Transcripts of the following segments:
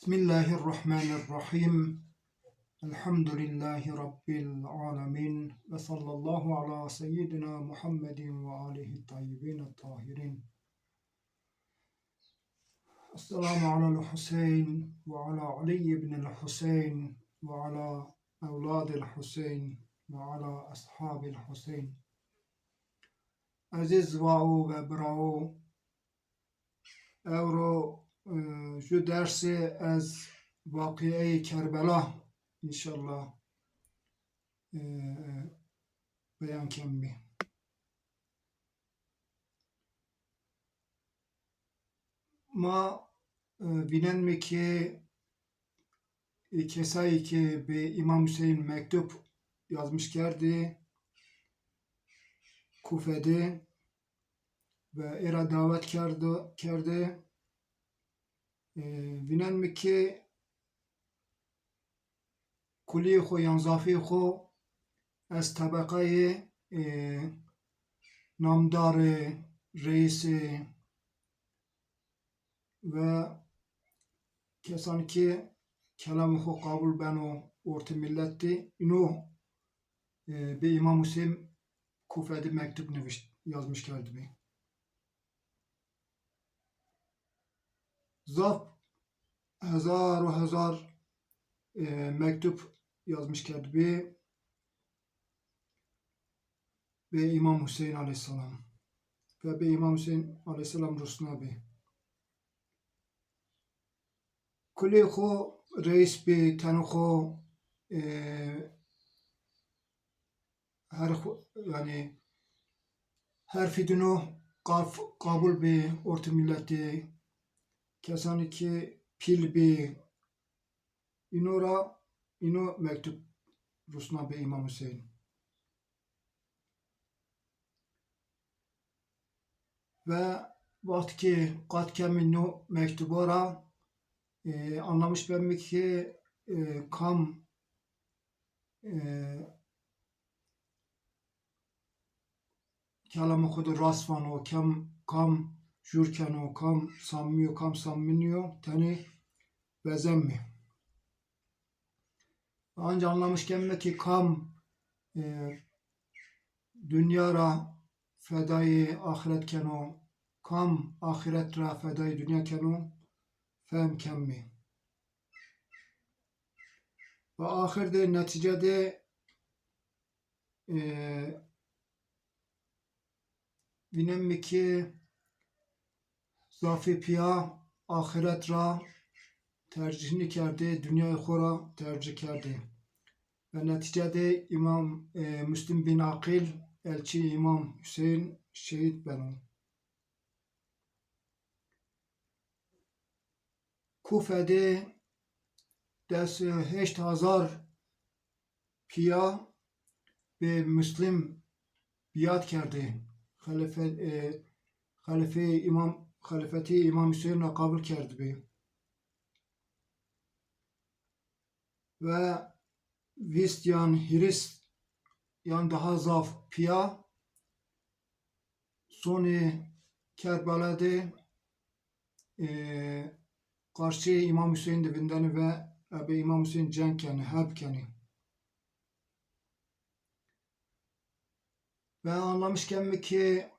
Bismillahirrahmanirrahim. Elhamdülillahi Rabbil alemin. Ve sallallahu ala seyyidina Muhammedin ve alihi tayyibin tahirin. Esselamu alel Hüseyin ve ala Ali ibn Hüseyin ve ala evladil Hüseyin ve ala ashabil Hüseyin. Aziz va'u ve bra'u evro şu dersi az vakiye Kerbela inşallah beyan kemmi. Ma binen mi ki kesayı ki bir İmam Hüseyin mektup yazmış geldi Kufe'de ve era davet kerdi. Binen mi ki kuli xo yan zafi xo az tabakayı namdar reisi ve kesan ki kelamı xo kabul beno orta milletti ino bir İmam Hüseyin Kufe'de mektup yazmış geldi mi. Zaf hezar mektup yazmış geldi ve İmam Hüseyin aleyhisselam ve bir İmam Hüseyin aleyhisselam Rus'una bir kuli xo reis bir tane xo yani her fidino kabul bir orta milleti kesani ki pil bir ino mektup Rus'una bir İmam Hüseyin ve vakti ki kat kemin no mektubora anlamış ben mi ki kam kelamı kudu rasvano kam jurkano kam sammiyo tani bezemmi ancak anlamışken mi ki kam dünyara fedai ahiret keno kam ahiret ra fedai dünya keno fem kemmi ve ahirde neticede binem mi ki zafi piya ahiret ra tercihini kerdi, dünyayı xora tercih kerdi. Ve neticede İmam Müslim bin Akil, elçi İmam Hüseyin şehit benu. Kufe'de des 8000 piya ve Müslim biat kerdi. Halifeti İmam Hüseyin'e kabul kerdi. Ve vist yan hiris yan daha zaf piya sonu Kerbela'da karşı İmam Hüseyin devindeni ve Abi İmam Hüseyin cenkeni, hebkeni. Ve anlamışken mi ki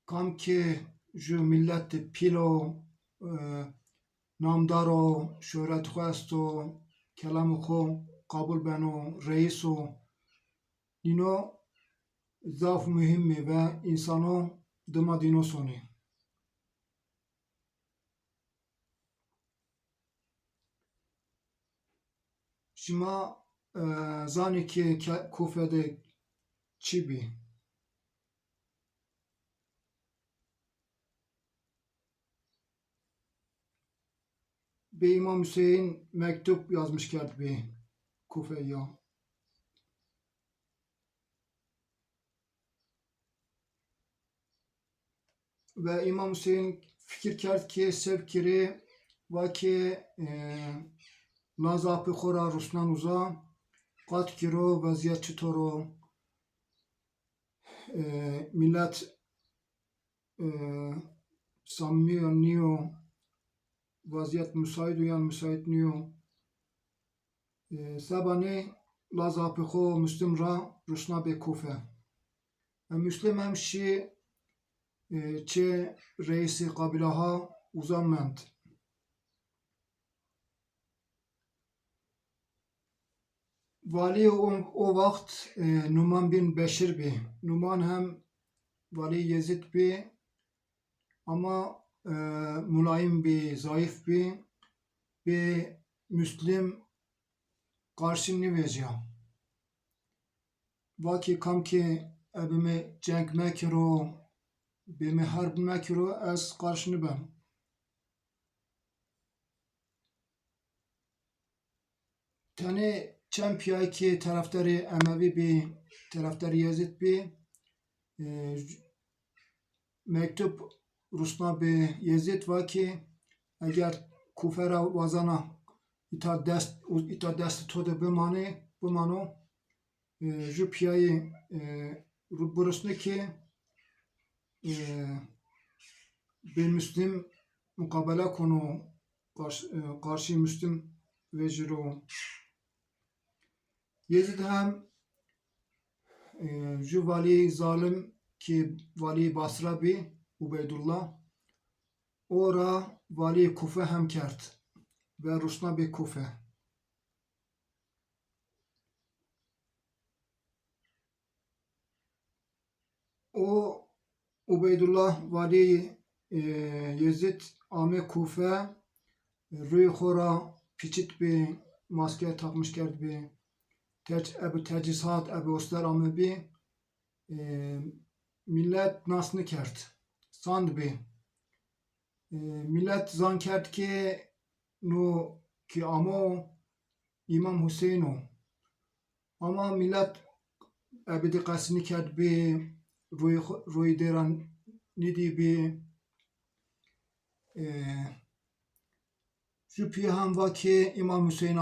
kam ki ju milleti pilo namdaro şöhret xwesto kelamı xo kabul beno reiso dino zaf mühimmi ve insano dıma dino soni. Şima zani ki Kufe'de çibi bir İmam Hüseyin mektup yazmış geldi bir Kufe'ye. Ve İmam Hüseyin fikir kerdi ki sevkiri ve ki lazapı xora Ruslan uza kat kiro vaziyet çitoro millet samimiyo niyo vaziyet müsait uyan müsait niyo. Sebani lazapı xo Müslüm ra ruşna be Kufe. Müslüm hem şi çe reisi kabilaha uzanmend. Vali o vakt Numan bin Beşir bi. Numan hem Vali Yezid bi ama mulayim bi, zayıf bi Müslim karşı nivêciya. Vakî kam ki ebime cenk mekiro, bême herb mekiro, ez karşı nibem. Tenê çend piyayekî taraftarê Emevî bî, taraftarê Yezid bî, mektup rûsna bê Yezid vakî eger kûfera wazana îta dest to de bimano ji piyayê birûsnekê bê Müslim mukabele kono karşı Müslim ve jiro. Yezid hem ji valî zalim ki valî Basra bî Ubeydullah o ra valî Kufe hem kert ve rûsna bê Kufe. O Ubeydullah valî Yezid ame Kufe rûyê xwe ra pîçit bê maske takmış kerd bê ebu tecihizat ebu osler ame bî millet nas nikerd. Sand bê. Millet zan kerd ki no ki amo İmam Hüseyin o. Ama millet ebedi qesini kerd bê rûyê dêran nidî bê ji pî hem vakê İmam Hüseyin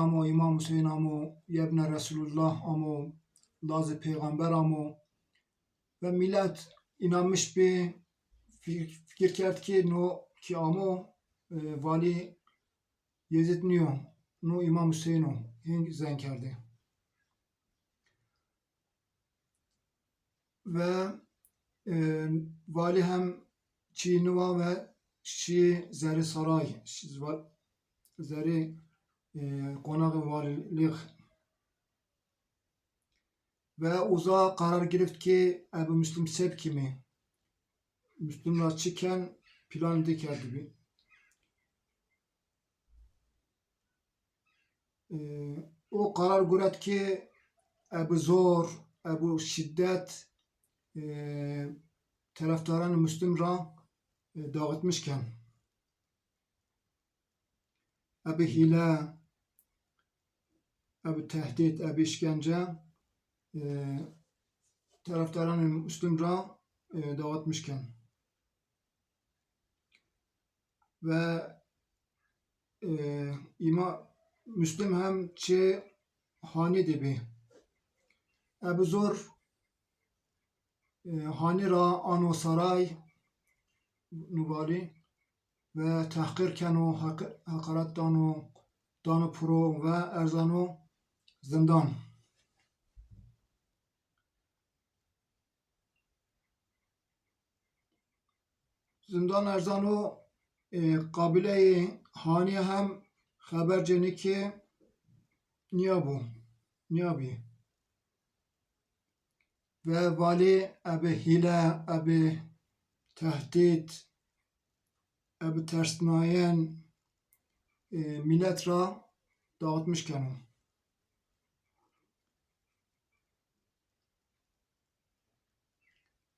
amo yebne Resulullah amo lazê peygamber amo ve millet inanmış bê fikir kerd ki no ki amo valî Yezid niyo no İmam Hüseyin o hing zen kerdi. Ve vali hem çi niva ve şi zerî saray zerî konağı valilik ve uza karar girift ki ebu Müslim sebki mi Müslüm ra çıken plan dikerdi bi. O karar guret ki ebu zor ebu şiddet taraftaran Müslüm ra dağıtmışken ebu hile ebu tehdit ebu işkence taraftaran Müslüm ra dağıtmışken ve Müslüm hem çe hani dibi ebu zor hani ra ano saray nubali ve tahkir keno hakaret dano pro ve erzano zindan. Zindan erzano kabile hani hem haberceni ki niyabi ve vali ebi hile ebi tehdit ebi tersnayen millet ra dağıtmışken o.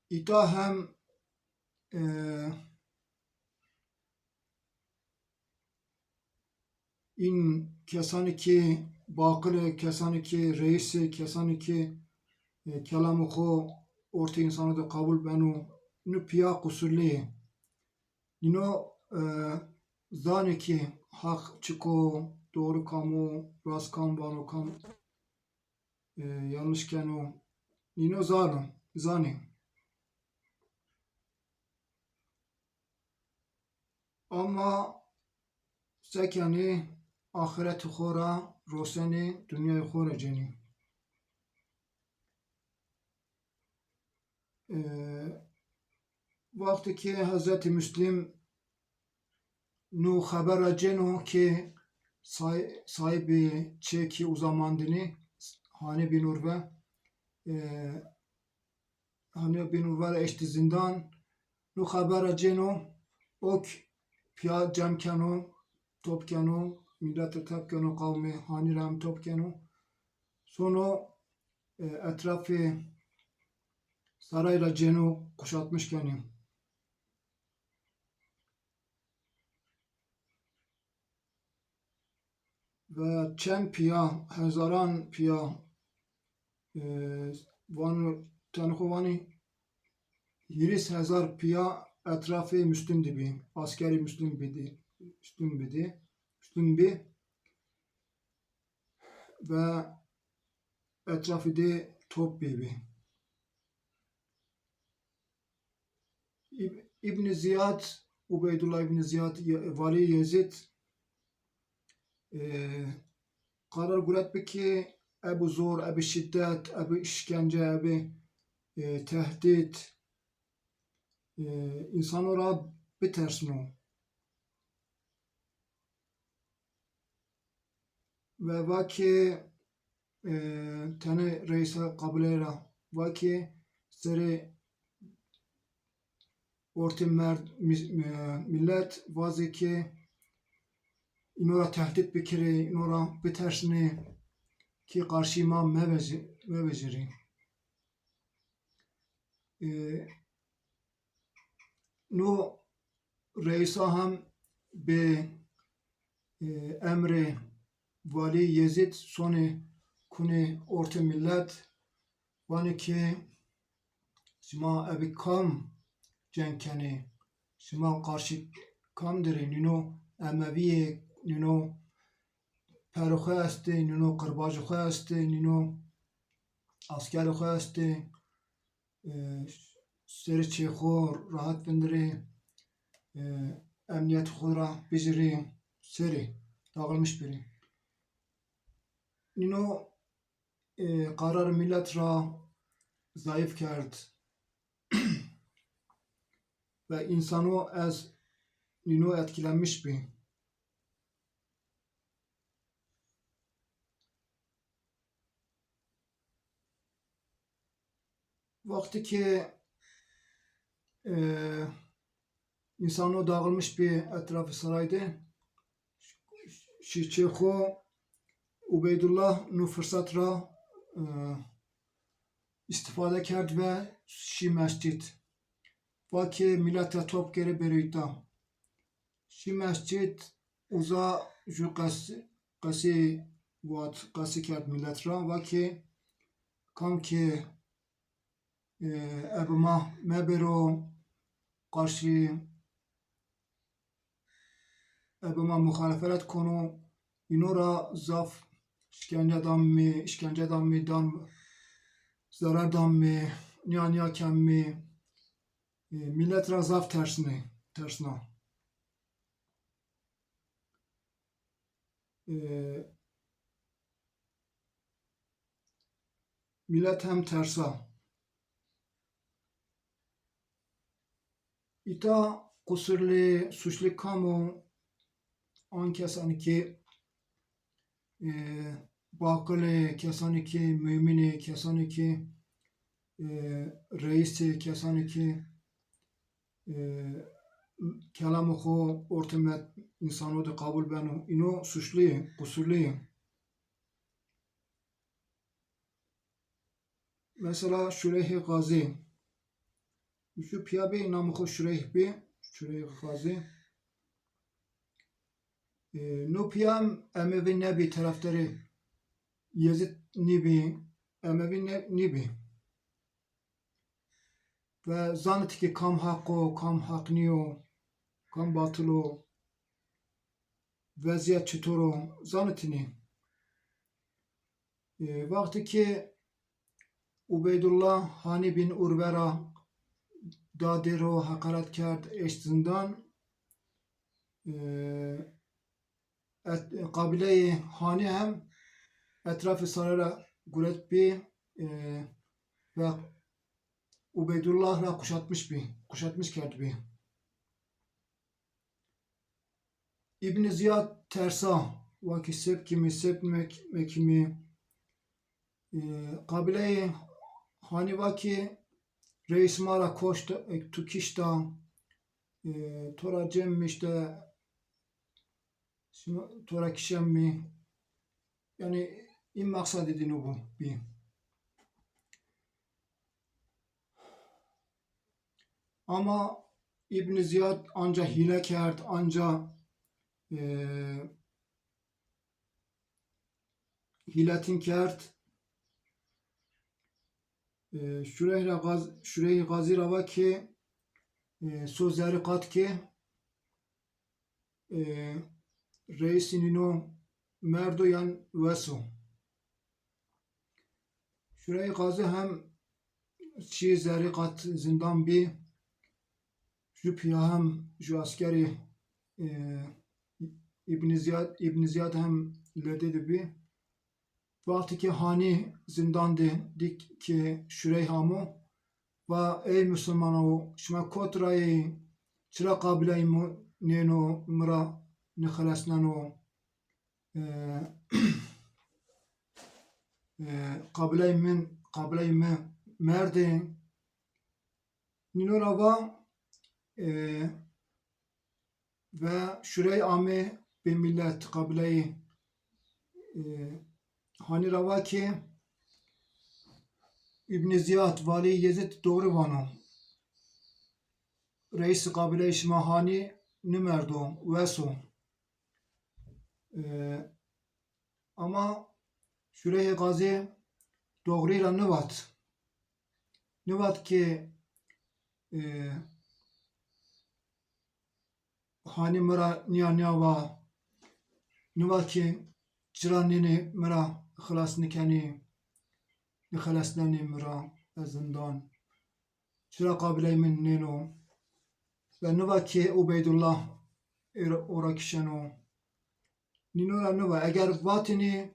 İta hem in kesani ki bakılı kesani ki reisi kesani ki kelamı xo orta insanı da kabul benu nu piya kusurli nino zani ki hak çiko doğru kamu rast kam banu kam yanlış kenu nino zani ama Sekeni ahiret xora roseni dünyayı xora ceni. Vakti ki Hazreti Müslim nu habera ceno ki sahibi çeki o zamandini Hani bin Urve Hani bin Urve eşti zindan nu habera ceno ok piya cemkeno topkeno milleti tepkeno kavmi hani ram topkeno sonra etrafı sarayla ceno kuşatmışken ve çem piya hezaran piya van tenhovani 20,000 piya etrafı Müslüm dibi askeri Müslüm bidi Müslüm bi ve etrafı de top bibi. İbn Ziyad Ubeydullah İbn Ziyad Vali Yezid karar guret ki ebu zor, ebu şiddet, ebu işkence, ebu tehdit insan ora bitersno ve vaki tane reisa kabilera vaki seri orta millet vazi ki inora tehdit bikiri inora bitersni ki karşıma meveciri no reisa hem be emri Vali Yezid soni kuni orta millet vani ki şima ebi kam cenkeni şima karşı kam diri nino Emeviye nino peruxe esti nino kırbacıxe esti nino askerixe esti seri çiğxor rahat bindiri emniyet xora bijiri seri dağılmış biri nino karar millet ra zayıf kerd ve insanı az nino etkilenmiş bir. Vakti ki insanı dağılmış bir etrafı saraydı. Şiçeho Ubeydullah nu fırsat ra istifade kerd ve şi mescid. Vaki millete top geri beriyta. Şi mescid uza ju qasi kerd millet ra. Vaki kam ki ebma mebero karşı ebma muhalefet konu inora zaf işkence dammi zarar dammi niya kemmi millet ra zaf tersine millet hem tersa İta kusurlu suçlu kamu an kesani ki bakılı kesani ki mümini kesani ki reisi kesani ki kelamı xo ortamet insanı da kabul benu ino suçlu kusurlu mesela Şureyh Gazi şu piyabe namı xo Şureyh Gazi no piyam Emevi nebi taraftarı Yezid nibi Emevi nibi ve zannet ki kam hakkı kam hak niyo kam batılo vaziyet çetoro zannetini vakti ki Ubeydullah Hani bin Urvera dadero hakaret kerd eştinden kabile-i Hani hem etrafı sarara gulet bir ve Ubeydullah'la kuşatmış kerdi bir. İbn Ziyad tersa vaki sepkimi sepmekimi kabile-i Hani vaki reis mara koşta tukişta tora cemmişte tora kişemmi yani in maksad edin bu bir. Ama İbn Ziyad anca hile kert, anca hiletin kert. Şureyh Gazi rava ki sözleri kat ki reisin ino merdo yan veso. Şureyh Gazi hem çi zeri kat zindan bir şu piya hem şu askeri İbn Ziyad hem ileride bir vakti ki hani zindandı dik ki Şureyh hamu ve ey Müslüman şuma kotrayı çıra kabile neno mıra nixalasnano kabile min merde nino rava ve Şurey ame bir millet kabile hani rava ki İbn Ziyad Vali Yezid doğru vano reis kabile şimahani nimerdo veso ama Şureyh Gazi doğruyla nıvat ki hani mıra niya va nıvat ki çıranini mıra xılasını keni nixalasnani mıra zindan çıra kabile min neno ve nıvat ki Ubeydullah ora kişeno ninora nıva eğer vatini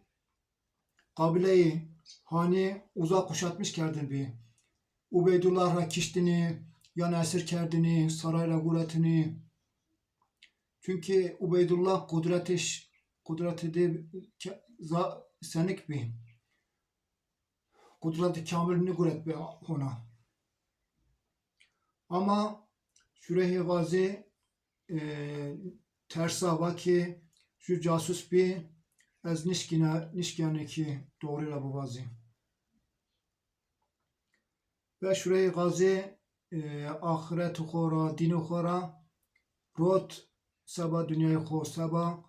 kabileyi hani uzak kuşatmış kerdin bir Ubeydullah'la kiştini yan esir kerdini sarayla guletini çünkü Ubeydullah kudreti de senik bir kudreti kamilini gulet bir ona ama Şureyh Gazi tersa vaki şu casus bir ez nişkine ki doğruyla bu vazi. Ve Şureyh Gazi ahiret xora, din xora rot sabah dünyayı xo sabah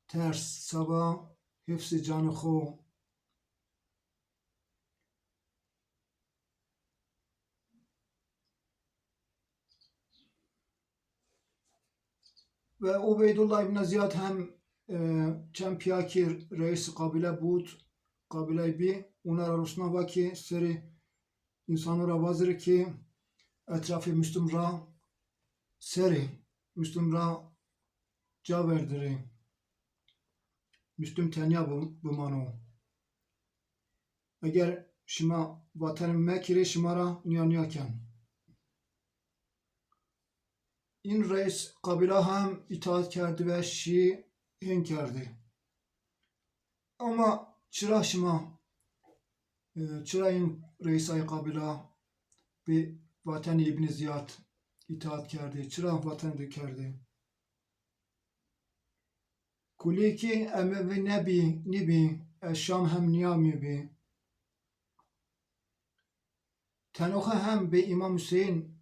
ters sabah hepsi canı xo ve Ubeydullah İbn Ziyad hem Çempiyaki reis kabile bud kabile bir onlar arasında vaki seri insanlara vazir ki etrafı Müslümra seri Müslümra caverdiri Müslüm tenya bu manu eğer şima vatanın mekiri şimara niyanyaken in reis kabila hem itaat kerdi ve şi hen kerdi ama çıra şima çırayın reis ay kabila bir vatanı İbn Ziyad itaat kerdi çıra vatanı kerdi kuliki emevi nebi eşşam hem niyami bi tenoha hem be İmam Hüseyin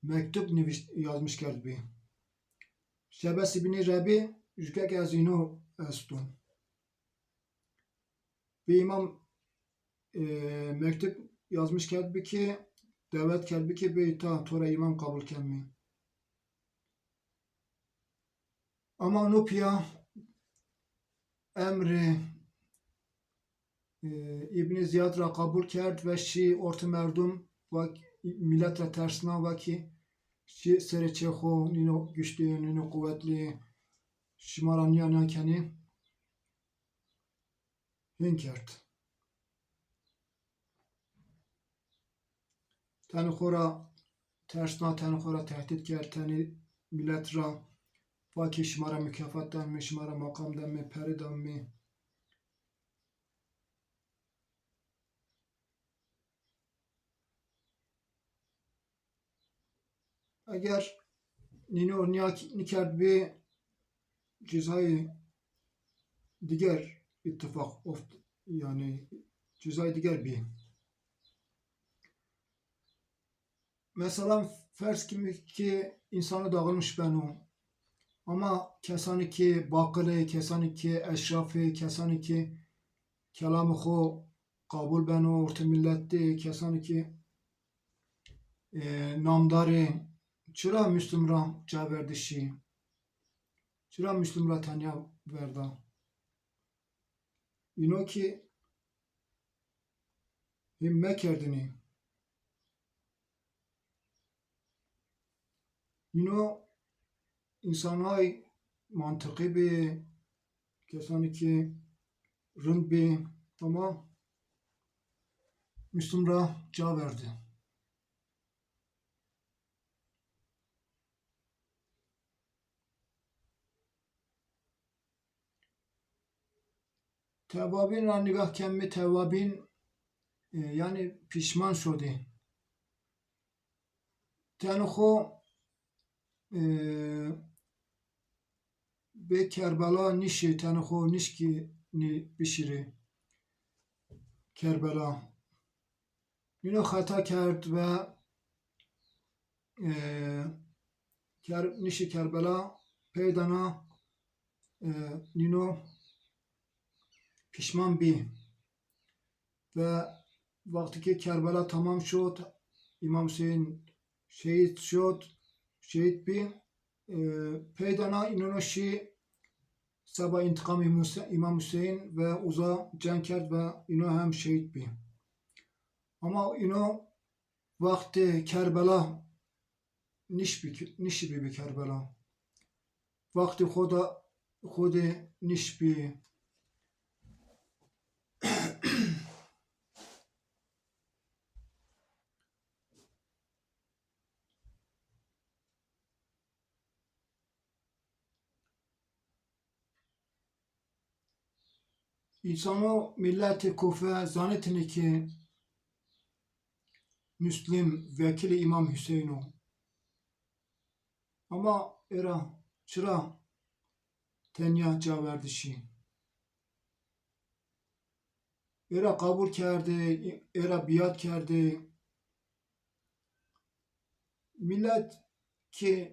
mektup yazmış kerdi bi Şebes ibn Rebi jükek azino estun bir imam mektup yazmış kerdi ki davet kerdi ki be ita tora imam kabul kemmi ama onu piya emri İbn Ziyad ra kabul kerd ve şi orta merdum ve milletle tersine ve ki şi sere çeho nino güçlü nino kuvvetli şımaranyan keni hin kert. Tenê xwe ra tersna, tenê xwe ra tehdît kert, tenê millet ra vakê şimara mükafat demê, şimara makam demê, perê demê. Eger nîno nikerd bê cezayê diger ittifak yani cezayê diger bê. Mesela ferz ki insanı dağılmış beno ama kesani ki bakılı, kesani ki eşrafı, kesani ki kelamı xo kabul beno orta milleti, kesani ki namdarı çıra Müslümra caverdişi, çıra Müslümra tanya verda. İno ki himme kerdini. İno insanay mantıklı bir kesani ki rınd bir ama Müslümra caverdi. Tevabin ra nigah kemmi tevabin yani pişman şudu. Tenê xwe bê Kerbela nîşê tenê xwe nîşkînî bişîrê Kerbela. Nîno xeta kerd ve nîşê Kerbela pey dana nîno pişman bî ve vakti ki Kerbela tamam şud, İmam Hüseyin şehit bî pey dana înono şî seba intikam İmam Hüseyin ve uza cenk kerd ve îno hem şehit bî. Ama îno vakti Kerbela nîş bî Kerbela. Vakti xwedê nîş bî. İnsano milletê Kufe zanetine ki Müslim vekili İmam Hüseyin'o. Ama era çıra tenya caverdişi. Era kabul kerdi, era biat kerdi.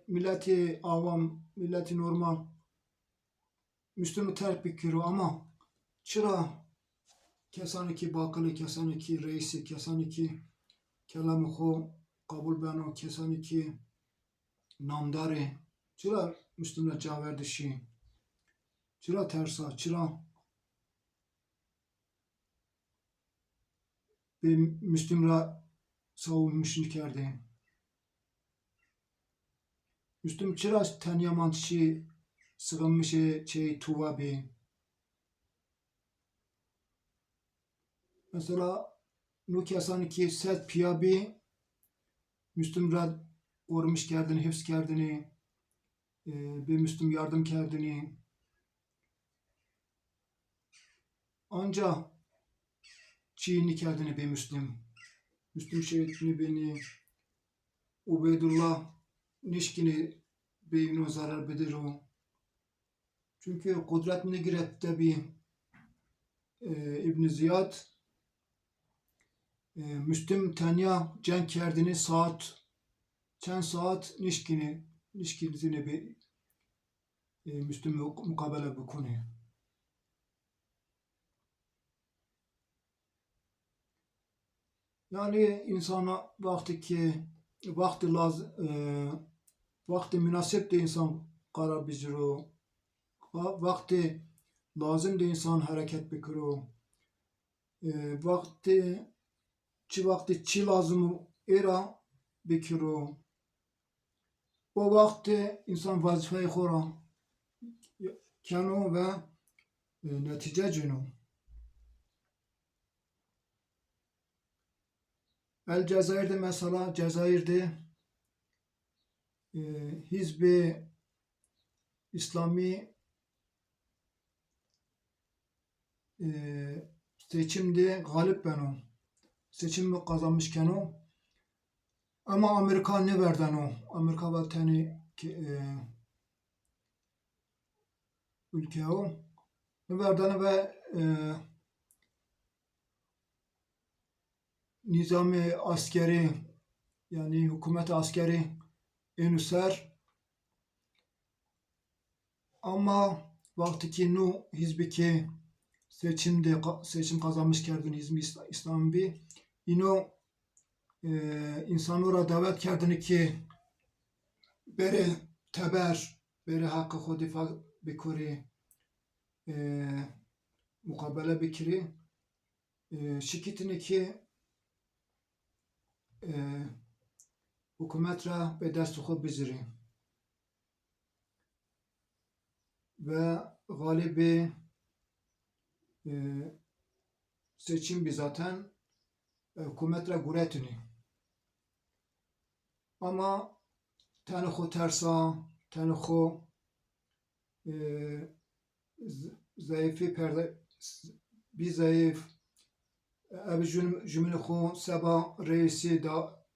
Milleti avam, milleti normal Müslüm'ü terk bikiro ama çıra kesani ki bakılı, kesani ki reisi, kesani ki kelamı xo kabul beno, kesani ki namdarı çıra Müslüm'le caverdişi. Çıra tersa, çıra bir Müslüm'le savunmuşunu kerdi. Müslüm çıra tenyamantışı sığınmışı tuva bi. Mesela nu kesani ki set piya bi Müslüm'le korumuş kerdini, hifz kerdini, bir Müslüm yardım kerdini. Anca çiğni kerdini bir Müslüm. Müslüm şehitini beni Ubeydullah nişkini beyno zarar bedir o. Çünkü kudretine girette bir İbn Ziyad Müslüm tenya cenk kerdini çend saat nişkini bir Müslüm mukabele bukuni. Yani insana vakti münasip de insan karar biciro. Vakti lazım de insan hareket bikiro. Vakti çi lazım era bikiro. O vakti insan vazifeyi xora keno ve netice cino. El Cezayir'de mesela Cezayir'de Hizbi İslami seçimde galip beno. Seçimi kazanmışken o. Ama Amerika ne verden o? Amerika vatani ülke o. Ne verden ve nizami askeri yani hükümet askeri en üser ama vakti ki nu hizbi ki seçim kazanmış kerdin hizbi İslam bir ino insanlara davet kerdin ki beri teber beri hakkı hudifa bikuri mukabele bikiri şirketini ki hükümet ra be dest xwe bizirî ve galibi seçim bir zaten hükümet ra guretini ama tenê xwe tersa tenê xwe zayıfî perde bir zayıf ev ji min xwe seba reîsî da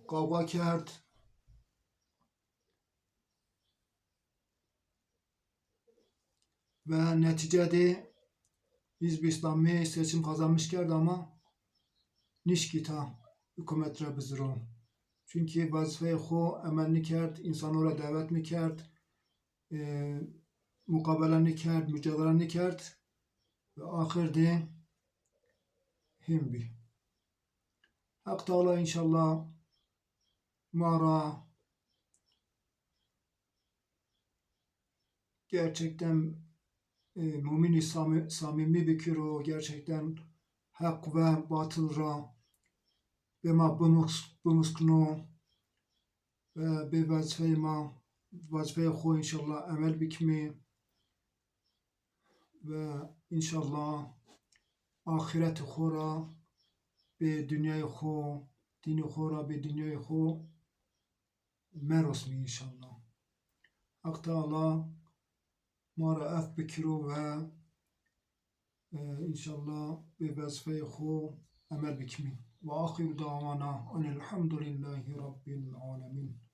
kavga kerd ve neticede Hizb-i İslami seçim kazanmış kerd ama nişkî ta hükümet re biziro. Çünkü vazifeyi xwe emelini kerd, insanlara davetini kerd, mukabeleni kerd, mücadeleni kerd ve ahirde him bî. Hak Teala inşallah mara gerçekten mümini samimi bikir o gerçekten hak ve batıl ra ve ma bumuskno ve be vazifeyi xwe inşallah emel bikimi ve inşallah ahiret xwe ra be dünyayê xwe dînê xwe ra be dünyayê xwe merosmî inşallah. Hak Teala mara ev bikiro ve inşallah be vazifeyi xwe emel bikimi. Ve ahiru davana enelhamdülillahi rabbil alemin.